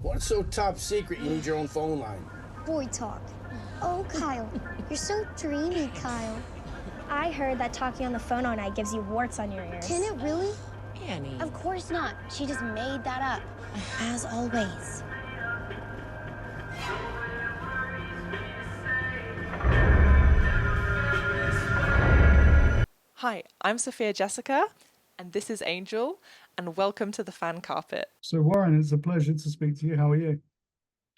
What's so top secret you need your own phone line? Boy talk. Oh, Kyle, you're so dreamy, Kyle. I heard that talking on the phone all night gives you warts on your ears. Can it really? Annie. Of course not. She just made that up. As always. Hi, I'm Sophia Jessica, and this is Angel, and welcome to the fan carpet. So Warren, it's a pleasure to speak to you. How are you?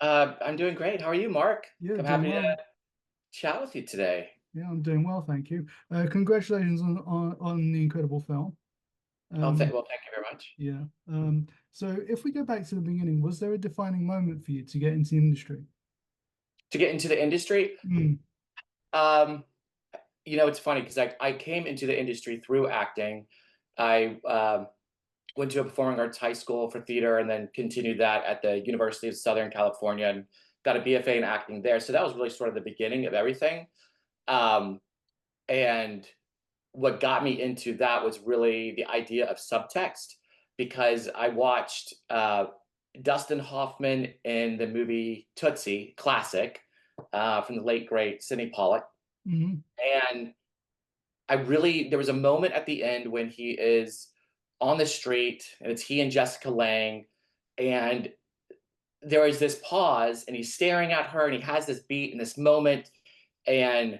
I'm doing great. How are you, Marc? Yeah, I'm doing happy well. to chat with you today. Yeah, I'm doing well, thank you. Congratulations on the incredible film. Well, thank you very much. Yeah. So if we go back to the beginning, was there a defining moment for you to get into the industry? To get into the industry, um, it's funny because I came into the industry through acting. I went to a performing arts high school for theater and then continued that at the University of Southern California and got a BFA in acting there. So that was really sort of the beginning of everything. And what got me into that was really the idea of subtext, because I watched Dustin Hoffman in the movie Tootsie, classic, from the late great Sidney Pollack. And there was a moment at the end when he is on the street and it's he and Jessica Lange, and there is this pause and he's staring at her and he has this beat in this moment. And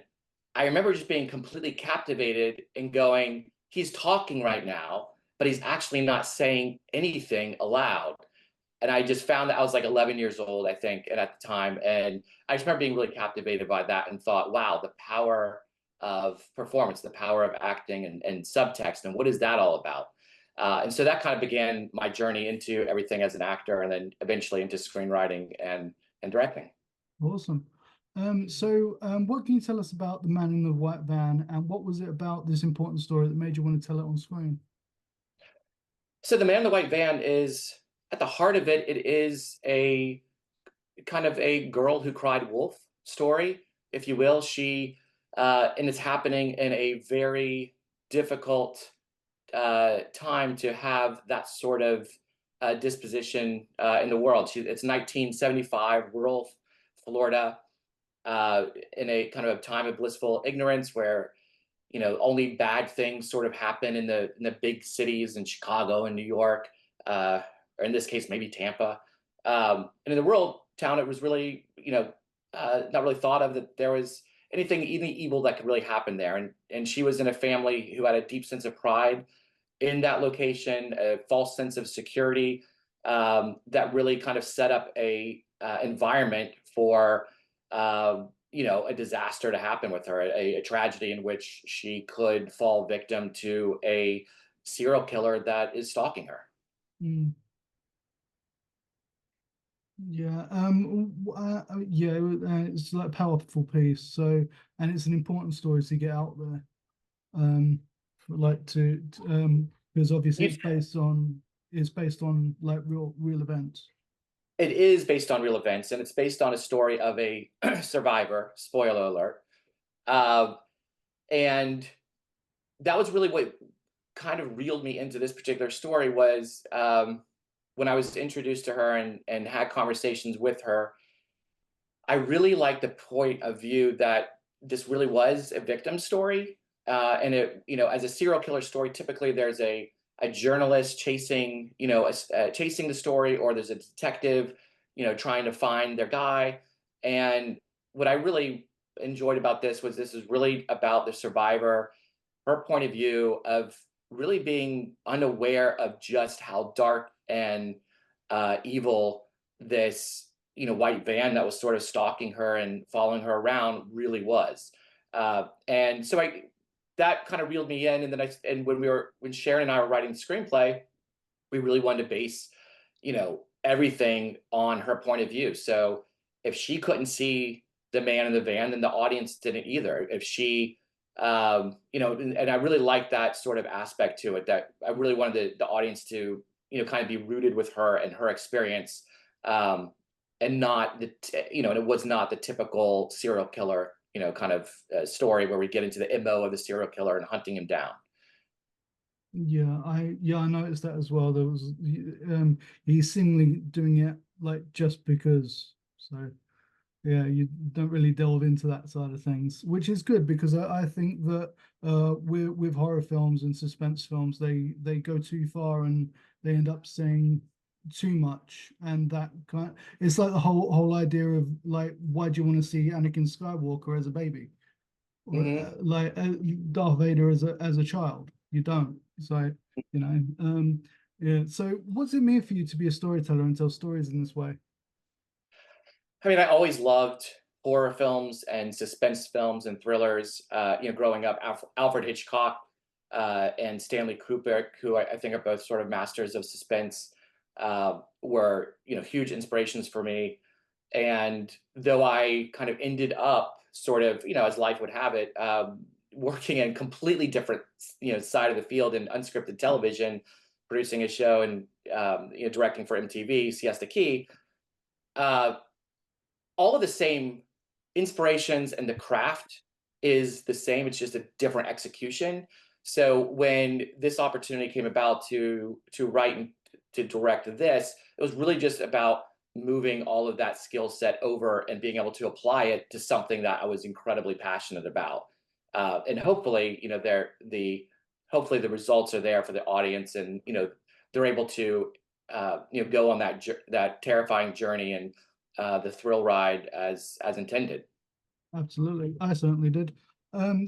I remember just being completely captivated and going, he's talking right now, but he's actually not saying anything aloud. And I just found that I was like 11 years old, I think, and at the time. And I just remember being really captivated by that and thought, wow, the power of performance, the power of acting and subtext, and what is that all about? And so that kind of began my journey into everything as an actor, and then eventually into screenwriting and directing. Awesome. What can you tell us about The Man in the White Van, and what was it about this important story that made you want to tell it on screen? So The Man in the White Van is, at the heart of it, it is a kind of a girl who cried wolf story, if you will. And it's happening in a very difficult time to have that sort of disposition in the world. It's 1975, rural Florida, in a kind of a time of blissful ignorance where only bad things sort of happen in the big cities in Chicago and New York, or in this case maybe Tampa. And in the rural town, it was really not really thought of that there was anything even evil that could really happen there. And she was in a family who had a deep sense of pride in that location, a false sense of security, that really kind of set up a environment for a disaster to happen with her, a tragedy in which she could fall victim to a serial killer that is stalking her. Yeah, it's like a powerful piece. So, and it's an important story to get out there. Because obviously it's based on like real events. It is based on real events, and it's based on a story of a survivor. Spoiler alert. And that was really what kind of reeled me into this particular story was when I was introduced to her and had conversations with her. I really liked the point of view that this really was a victim story. And it, as a serial killer story, typically there's a journalist chasing the story, or there's a detective, trying to find their guy. And what I really enjoyed about this is really about the survivor, her point of view of really being unaware of just how dark and evil this white van that was sort of stalking her and following her around really was. And so that kind of reeled me in. And then when Sharon and I were writing the screenplay, we really wanted to base everything on her point of view. So if she couldn't see the man in the van, then the audience didn't either. If she and I really liked that sort of aspect to it, that I really wanted the audience to kind of be rooted with her and her experience, and not and it was not the typical serial killer kind of story where we get into the MO of the serial killer and hunting him down. I noticed that as well. There was he's seemingly doing it like just because. So yeah, you don't really delve into that side of things, which is good because I think that with horror films and suspense films, they go too far and they end up saying too much, and that it's like the whole idea of like, why do you want to see Anakin Skywalker as a baby, or like Darth Vader as a child? You don't. So yeah. So what's it mean for you to be a storyteller and tell stories in this way? I mean, I always loved horror films and suspense films and thrillers. Growing up, Alfred Hitchcock and Stanley Kubrick, who I think are both sort of masters of suspense, were huge inspirations for me. And though I kind of ended up sort of, as life would have it, working in completely different side of the field in unscripted television, producing a show and directing for MTV, Siesta Key. All of the same inspirations and the craft is the same. It's just a different execution. So when this opportunity came about to write and to direct this, it was really just about moving all of that skill set over and being able to apply it to something that I was incredibly passionate about. And hopefully, hopefully the results are there for the audience, and they're able to go on that terrifying journey and the thrill ride as intended. Absolutely, I certainly did. Do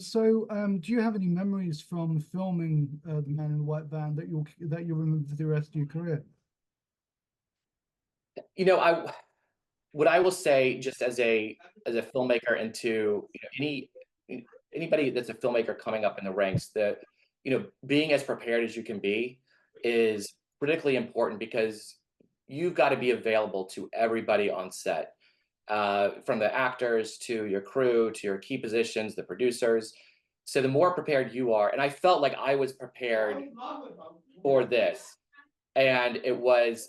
you have any memories from filming The Man in the White Van that you'll remember for the rest of your career? What I will say, just as a filmmaker, and to anybody that's a filmmaker coming up in the ranks, that being as prepared as you can be is critically important, because you've got to be available to everybody on set, from the actors to your crew to your key positions, the producers. So the more prepared you are, and I felt like I was prepared for this, and it was.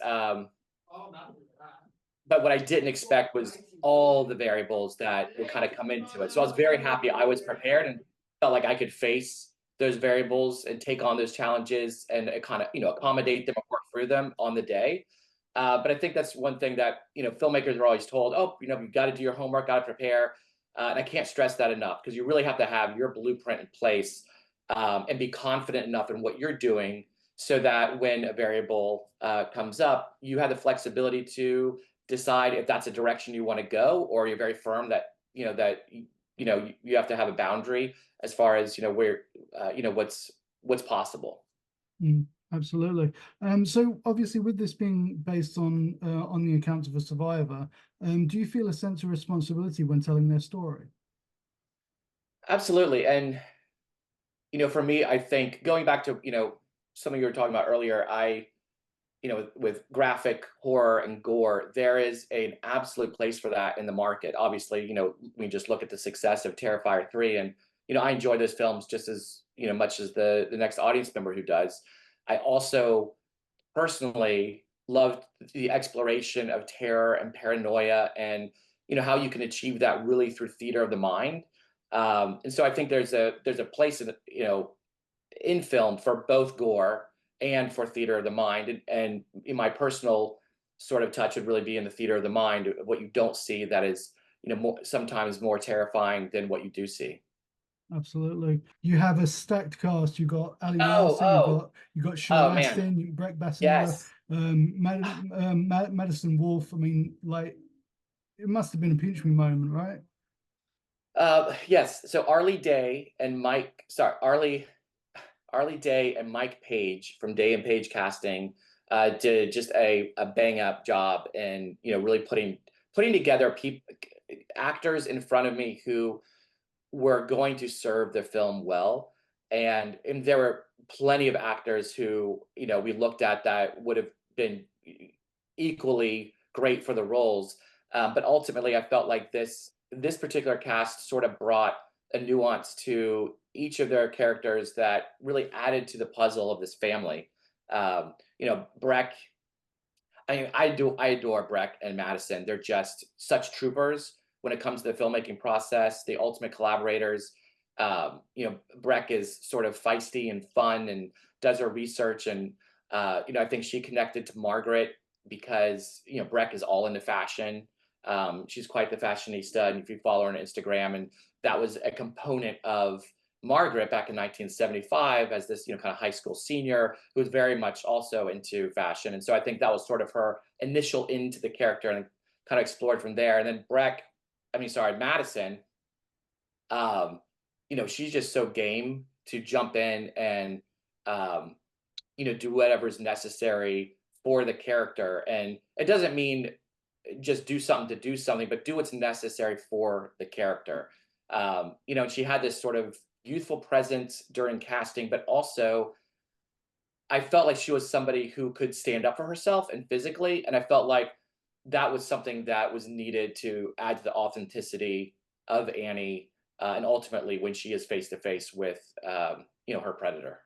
But what I didn't expect was all the variables that would kind of come into it. So I was very happy I was prepared and felt like I could face those variables and take on those challenges and kind of accommodate them and work through them on the day. But I think that's one thing that filmmakers are always told: oh, you've got to do your homework, got to prepare. And I can't stress that enough, because you really have to have your blueprint in place, and be confident enough in what you're doing, so that when a variable comes up, you have the flexibility to decide if that's a direction you want to go, or you're very firm that you have to have a boundary as far as where what's possible. Absolutely. So obviously, with this being based on the account of a survivor, do you feel a sense of responsibility when telling their story? Absolutely. And for me, I think, going back to something you were talking about earlier, with graphic horror and gore, there is an absolute place for that in the market. Obviously, we just look at the success of Terrifier 3, and I enjoy those films just as much as the next audience member who does. I also personally loved the exploration of terror and paranoia, and how you can achieve that really through theater of the mind. And so I think there's a place in film for both gore and for theater of the mind. And in my personal sort of touch would really be in the theater of the mind, what you don't see that is sometimes more terrifying than what you do see. Absolutely. You have a stacked cast. You got Ali Oh, Larson. You got Sean man. Astin, Brec Bassinger, Yes. Madison Wolfe. I mean, like, it must have been a pinch me moment, right? Yes. So Arlie Day and Mike Page from Day and Page Casting did just a bang up job, and really putting together actors in front of me who were going to serve the film well. And there were plenty of actors who we looked at that would have been equally great for the roles, but ultimately I felt like this particular cast sort of brought a nuance to each of their characters that really added to the puzzle of this family. Brec, I adore Brec and Madison. They're just such troopers when it comes to the filmmaking process, the ultimate collaborators. Brec is sort of feisty and fun and does her research, and I think she connected to Margaret because, you know, Brec is all into fashion. She's quite the fashionista, and if you follow her on Instagram, and that was a component of Margaret back in 1975 as this, you know, kind of high school senior who was very much also into fashion. And so I think that was sort of her initial into the character, and kind of explored from there. And then Madison, you know, she's just so game to jump in and, you know, do whatever's necessary for the character. And it doesn't mean just do something to do something, but do what's necessary for the character. You know, she had this sort of youthful presence during casting, but also I felt like she was somebody who could stand up for herself and physically. And I felt like that was something that was needed to add to the authenticity of Annie. And ultimately when she is face to face with, you know, her predator.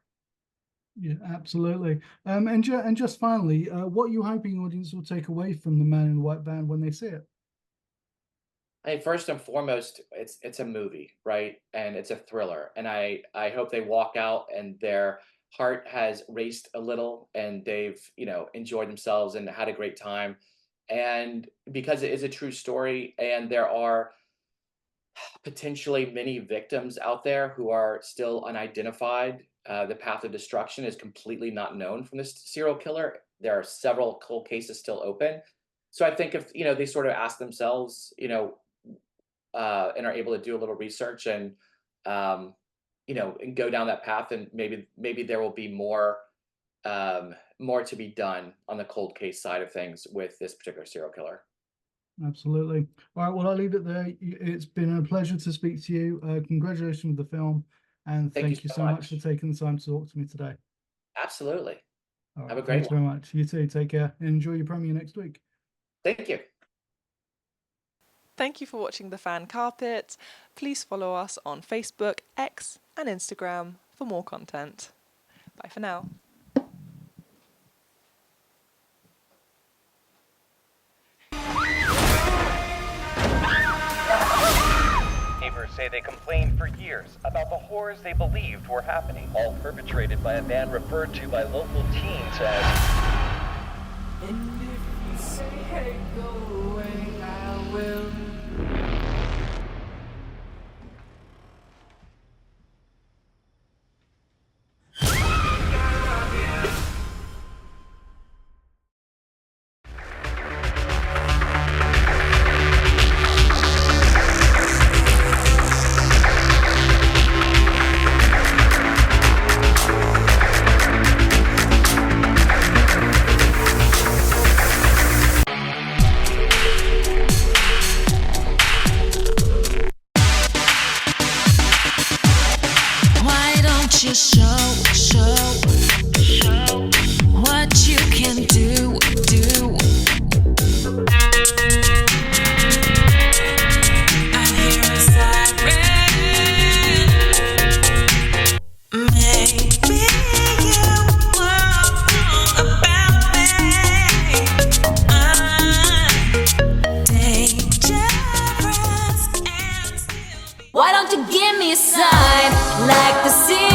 Yeah, absolutely. And just finally, what are you hoping the audience will take away from The Man in the White Van when they see it? I mean, first and foremost, it's a movie, right? And it's a thriller. And I hope they walk out and their heart has raced a little, and they've, you know, enjoyed themselves and had a great time. And because it is a true story, and there are potentially many victims out there who are still unidentified. The path of destruction is completely not known from this serial killer. There are several cold cases still open. So I think if, you know, they sort of ask themselves, you know, and are able to do a little research and, you know, and go down that path, and maybe there will be more to be done on the cold case side of things with this particular serial killer. Absolutely. All right, well, I'll leave it there. It's been a pleasure to speak to you. Congratulations with the film, and thank you so much for taking the time to talk to me today. Absolutely. All right, have a great one. Thanks very much. You too. Take care and enjoy your premiere next week. Thank you. Thank you for watching The Fan Carpet. Please follow us on Facebook, X, and Instagram for more content. Bye for now. Neighbors say they complained for years about the horrors they believed were happening, all perpetrated by a man referred to by local teens as... And if you say, hey, go away, I will. You show what you can do. I hear a siren. Maybe you were wrong about me. I'm dangerous and still. Why don't you give me a sign like the sea?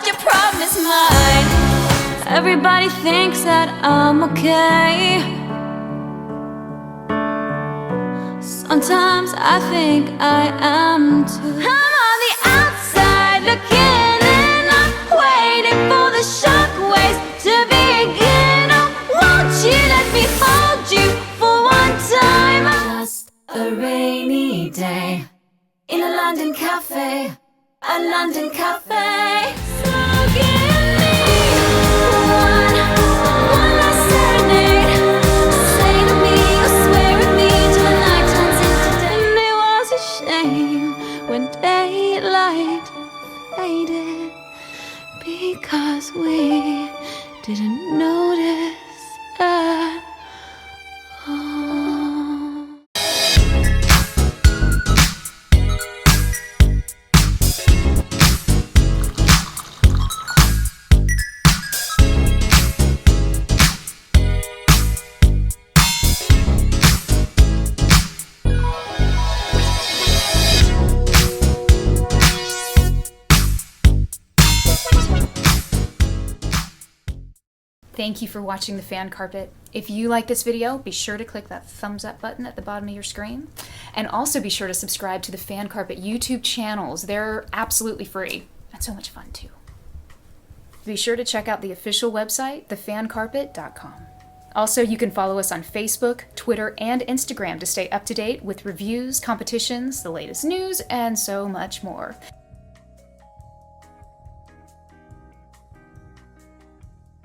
Your problem is mine. Everybody thinks that I'm okay. Sometimes I think I am too. I'm on the outside looking in. I'm waiting for the shockwaves to begin. Oh, won't you let me hold you for one time? Just a rainy day in a London cafe. A London cafe. So give me one last serenade. Say to me, or swear at me till the night turns into day. And it was a shame when daylight faded, because we didn't notice at all. thank you for watching The Fan Carpet. If you like this video, be sure to click that thumbs up button at the bottom of your screen. And also be sure to subscribe to the Fan Carpet YouTube channels. They're absolutely free and so much fun too. Be sure to check out the official website, thefancarpet.com. Also, you can follow us on Facebook, Twitter, and Instagram to stay up to date with reviews, competitions, the latest news, and so much more.